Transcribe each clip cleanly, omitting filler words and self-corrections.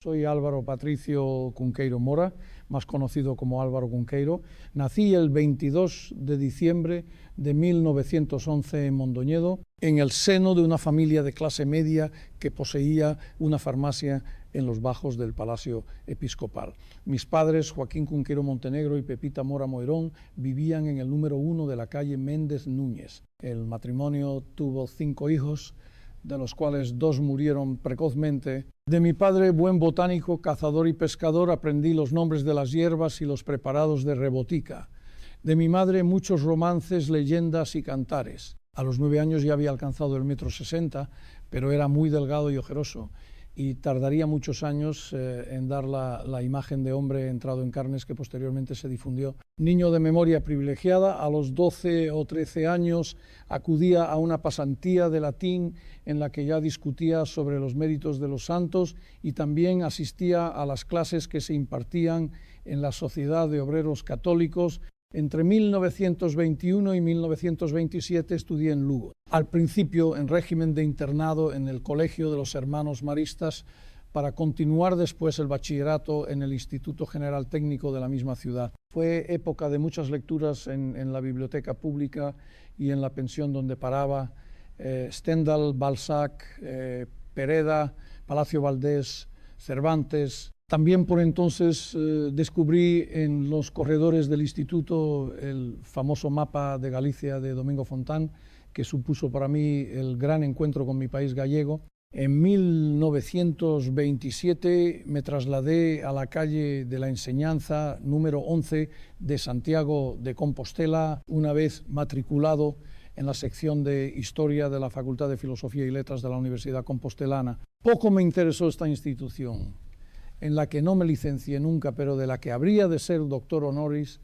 Soy Álvaro Patricio Cunqueiro Mora, más conocido como Álvaro Cunqueiro. Nací el 22 de diciembre de 1911 en Mondoñedo, en el seno de una familia de clase media que poseía una farmacia en los bajos del Palacio Episcopal. Mis padres, Joaquín Cunqueiro Montenegro y Pepita Mora Moirón, vivían en el número 1 de la calle Méndez Núñez. El matrimonio tuvo 5 hijos, de los cuales 2 murieron precozmente. De mi padre, buen botánico, cazador y pescador, aprendí los nombres de las hierbas y los preparados de rebotica. De mi madre, muchos romances, leyendas y cantares. A los 9 años ya había alcanzado el 1,60 m, pero era muy delgado y ojeroso, y tardaría muchos años en dar la imagen de hombre entrado en carnes que posteriormente se difundió. Niño de memoria privilegiada, a los 12 o 13 años acudía a una pasantía de latín en la que ya discutía sobre los méritos de los santos y también asistía a las clases que se impartían en la Sociedad de Obreros Católicos. Entre 1921 y 1927 estudié en Lugo. Al principio en régimen de internado en el Colegio de los Hermanos Maristas, para continuar después el bachillerato en el Instituto General Técnico de la misma ciudad. Fue época de muchas lecturas en la biblioteca pública y en la pensión donde paraba. Stendhal, Balzac, Pereda, Palacio Valdés, Cervantes. También por entonces descubrí en los corredores del instituto el famoso mapa de Galicia de Domingo Fontán, que supuso para mí el gran encuentro con mi país gallego. En 1927 me trasladé a la calle de la Enseñanza, número 11 de Santiago de Compostela, una vez matriculado en la sección de Historia de la Facultad de Filosofía y Letras de la Universidad Compostelana. Poco me interesó esta institución, en la que no me licencié nunca, pero de la que habría de ser doctor honoris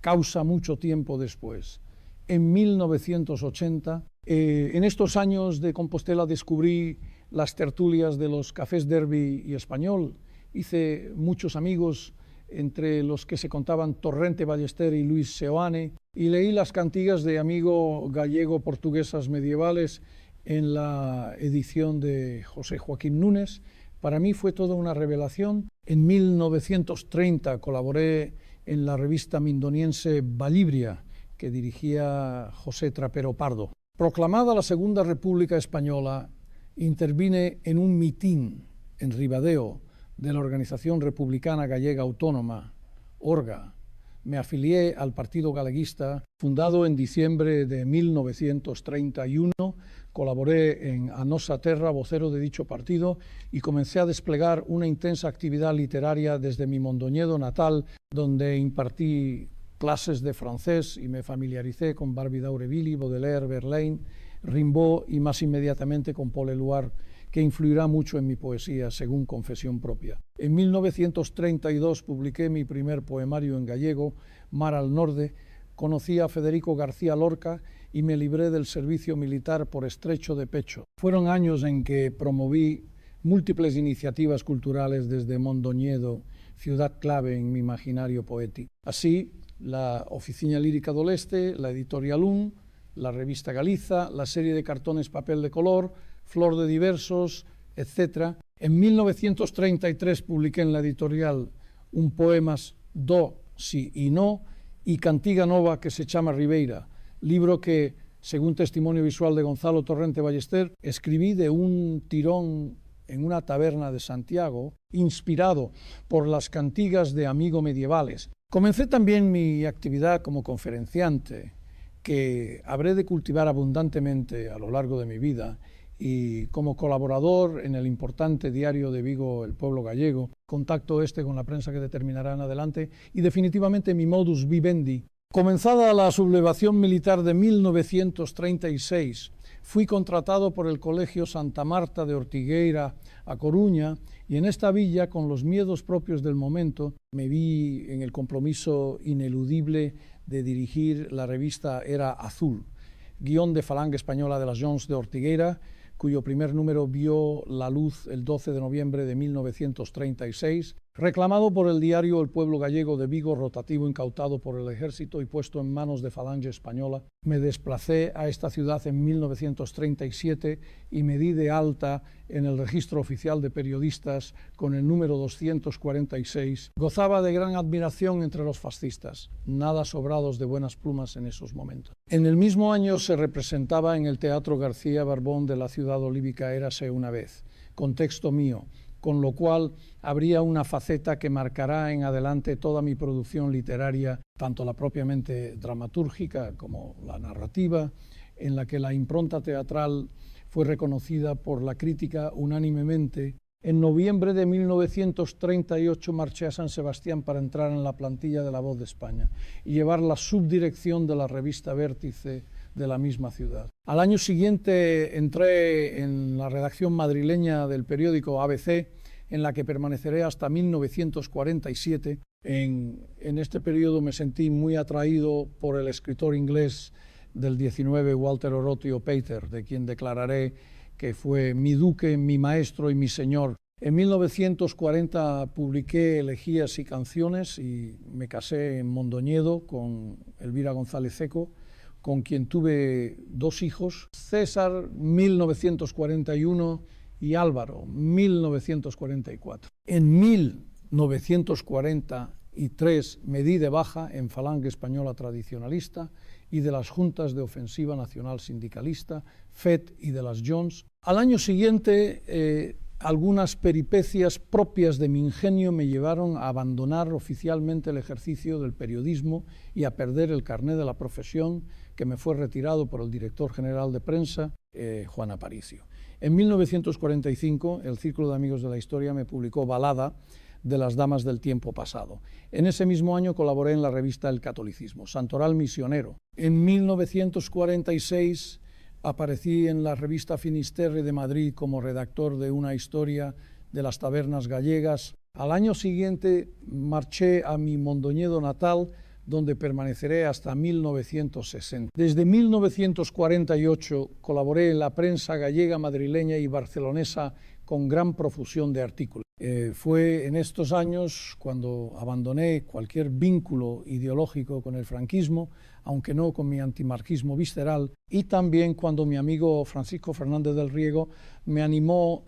causa mucho tiempo después. En 1980, en estos años de Compostela descubrí las tertulias de los cafés Derby y Español. Hice muchos amigos, entre los que se contaban Torrente Ballester y Luis Seoane, y leí las cantigas de amigo gallego-portuguesas medievales en la edición de José Joaquín Núñez. Para mí fue toda una revelación. En 1930 colaboré en la revista mindoniense Vallibria, que dirigía José Trapero Pardo. Proclamada la Segunda República Española, intervine en un mitin en Ribadeo de la Organización Republicana Gallega Autónoma, ORGA. Me afilié al Partido Galeguista, fundado en diciembre de 1931, colaboré en A Nosa Terra, vocero de dicho partido, y comencé a desplegar una intensa actividad literaria desde mi Mondoñedo natal, donde impartí clases de francés y me familiaricé con Barbey d'Aurevilly, Baudelaire, Verlaine, Rimbaud y más inmediatamente con Paul Éluard, que influirá mucho en mi poesía, según confesión propia. En 1932 publiqué mi primer poemario en gallego, Mar al Norte. Conocí a Federico García Lorca y me libré del servicio militar por estrecho de pecho. Fueron años en que promoví múltiples iniciativas culturales desde Mondoñedo, ciudad clave en mi imaginario poético. Así, la Oficina Lírica do Leste, la Editorial Un, la revista Galiza, la serie de cartones Papel de Color, Flor de Diversos, etc. En 1933 publiqué en la editorial un poemas Do, Si y No y Cantiga Nova que se llama Ribeira, libro que, según testimonio visual de Gonzalo Torrente Ballester, escribí de un tirón en una taberna de Santiago, inspirado por las cantigas de amigo medievales. Comencé también mi actividad como conferenciante, que habré de cultivar abundantemente a lo largo de mi vida, y como colaborador en el importante diario de Vigo, El Pueblo Gallego, contacto con la prensa que determinará en adelante, y definitivamente mi modus vivendi. Comenzada la sublevación militar de 1936, fui contratado por el Colegio Santa Marta de Ortigueira a Coruña, y en esta villa, con los miedos propios del momento, me vi en el compromiso ineludible de dirigir la revista Era Azul, guión de Falange Española de las Jones de Ortigueira, cuyo primer número vio la luz el 12 de noviembre de 1936. Reclamado por el diario El Pueblo Gallego de Vigo, rotativo incautado por el ejército y puesto en manos de Falange Española, me desplacé a esta ciudad en 1937 y me di de alta en el registro oficial de periodistas con el número 246. Gozaba de gran admiración entre los fascistas, nada sobrados de buenas plumas en esos momentos. En el mismo año se representaba en el Teatro García Barbón de la ciudad olívica Érase una vez, con texto mío, con lo cual habría una faceta que marcará en adelante toda mi producción literaria, tanto la propiamente dramatúrgica como la narrativa, en la que la impronta teatral fue reconocida por la crítica unánimemente. En noviembre de 1938 marché a San Sebastián para entrar en la plantilla de La Voz de España y llevar la subdirección de la revista Vértice de la misma ciudad. Al año siguiente entré en la redacción madrileña del periódico ABC, en la que permaneceré hasta 1947. En este periodo me sentí muy atraído por el escritor inglés del 19, Walter Orotio Pater, de quien declararé que fue mi duque, mi maestro y mi señor. En 1940 publiqué Elegías y canciones y me casé en Mondoñedo con Elvira González Ceco, con quien tuve 2 hijos, César, 1941, y Álvaro, 1944. En 1943 me di de baja en Falange Española Tradicionalista y de las Juntas de Ofensiva Nacional Sindicalista, FET y de las Jones. Al año siguiente, algunas peripecias propias de mi ingenio me llevaron a abandonar oficialmente el ejercicio del periodismo y a perder el carné de la profesión, que me fue retirado por el director general de prensa, Juan Aparicio. En 1945, el Círculo de Amigos de la Historia me publicó Balada de las Damas del Tiempo Pasado. En ese mismo año colaboré en la revista El Catolicismo, Santoral Misionero. En 1946 aparecí en la revista Finisterre de Madrid como redactor de una historia de las tabernas gallegas. Al año siguiente marché a mi Mondoñedo natal, donde permaneceré hasta 1960. Desde 1948 colaboré en la prensa gallega, madrileña y barcelonesa con gran profusión de artículos. Fue en estos años cuando abandoné cualquier vínculo ideológico con el franquismo, aunque no con mi antimarxismo visceral, y también cuando mi amigo Francisco Fernández del Riego me animó,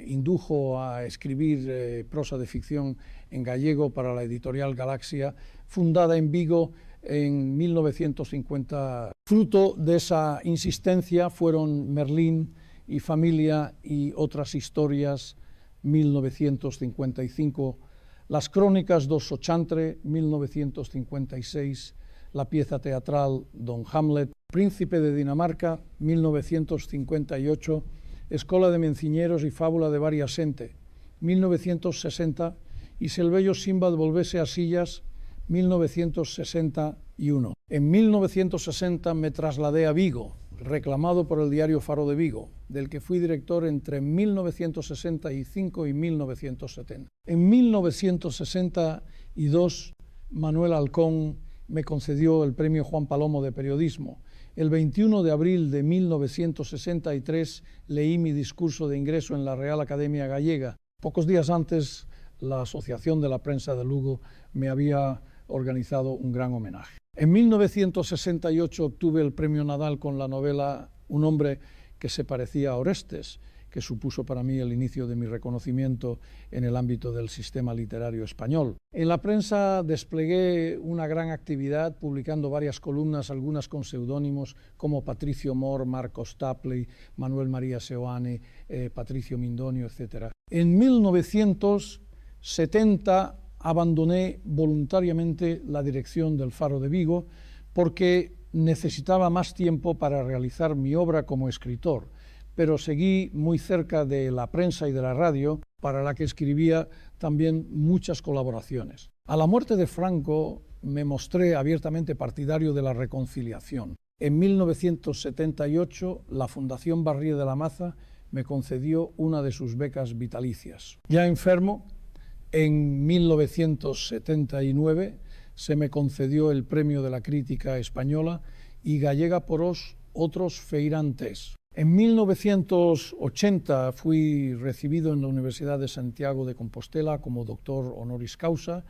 indujo a escribir prosa de ficción en gallego para la editorial Galaxia, fundada en Vigo en 1950. Fruto de esa insistencia fueron Merlín y Familia y otras historias, 1955, Las Crónicas do Sochantre, 1956, la pieza teatral Don Hamlet, Príncipe de Dinamarca, 1958, Escola de Menciñeros y Fábula de Varia Xente, 1960, y Se el bello Simbad volvese a sillas, 1961. En 1960 me trasladé a Vigo, reclamado por el diario Faro de Vigo, del que fui director entre 1965 y 1970. En 1962, Manuel Halcón me concedió el premio Juan Palomo de Periodismo. El 21 de abril de 1963 leí mi discurso de ingreso en la Real Academia Gallega. Pocos días antes, la Asociación de la Prensa de Lugo me había organizado un gran homenaje. En 1968 obtuve el premio Nadal con la novela Un hombre que se parecía a Orestes, que supuso para mí el inicio de mi reconocimiento en el ámbito del sistema literario español. En la prensa desplegué una gran actividad, publicando varias columnas, algunas con seudónimos como Patricio Mor, Marcos Tapley, Manuel María Seoane, Patricio Mindonio, etc. En 1970 abandoné voluntariamente la dirección del Faro de Vigo porque necesitaba más tiempo para realizar mi obra como escritor, pero seguí muy cerca de la prensa y de la radio, para la que escribía también muchas colaboraciones. A la muerte de Franco me mostré abiertamente partidario de la reconciliación. En 1978 la Fundación Barrié de la Maza me concedió una de sus becas vitalicias. Ya enfermo, en 1979 se me concedió el Premio de la Crítica Española y Gallega por os outros feirantes. En 1980 fui recibido en la Universidad de Santiago de Compostela como doctor honoris causa.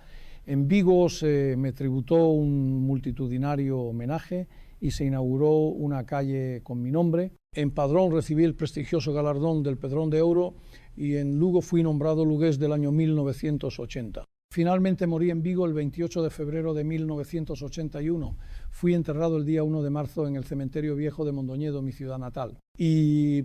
En Vigo se me tributó un multitudinario homenaje y se inauguró una calle con mi nombre. En Padrón recibí el prestigioso galardón del Pedrón de Oro y en Lugo fui nombrado lugués del año 1980. Finalmente morí en Vigo el 28 de febrero de 1981. Fui enterrado el día 1 de marzo en el cementerio viejo de Mondoñedo, mi ciudad natal. Y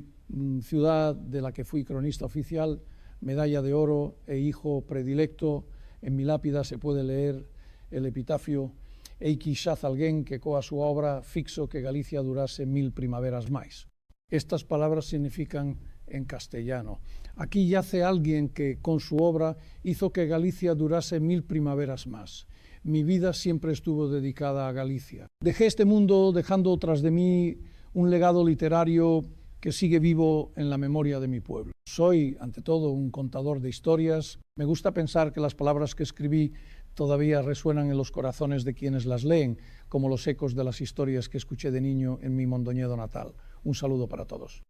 ciudad de la que fui cronista oficial, medalla de oro e hijo predilecto. En mi lápida se puede leer el epitafio: Eiki xaz alguén que coa súa obra fixo que Galicia durase 1000 primaveras máis. Estas palabras significan en castellano: aquí yace alguien que con su obra hizo que Galicia durase 1000 primaveras más. Mi vida siempre estuvo dedicada a Galicia. Dejé este mundo dejando tras de mí un legado literario que sigue vivo en la memoria de mi pueblo. Soy, ante todo, un contador de historias. Me gusta pensar que las palabras que escribí todavía resuenan en los corazones de quienes las leen, como los ecos de las historias que escuché de niño en mi Mondoñedo natal. Un saludo para todos.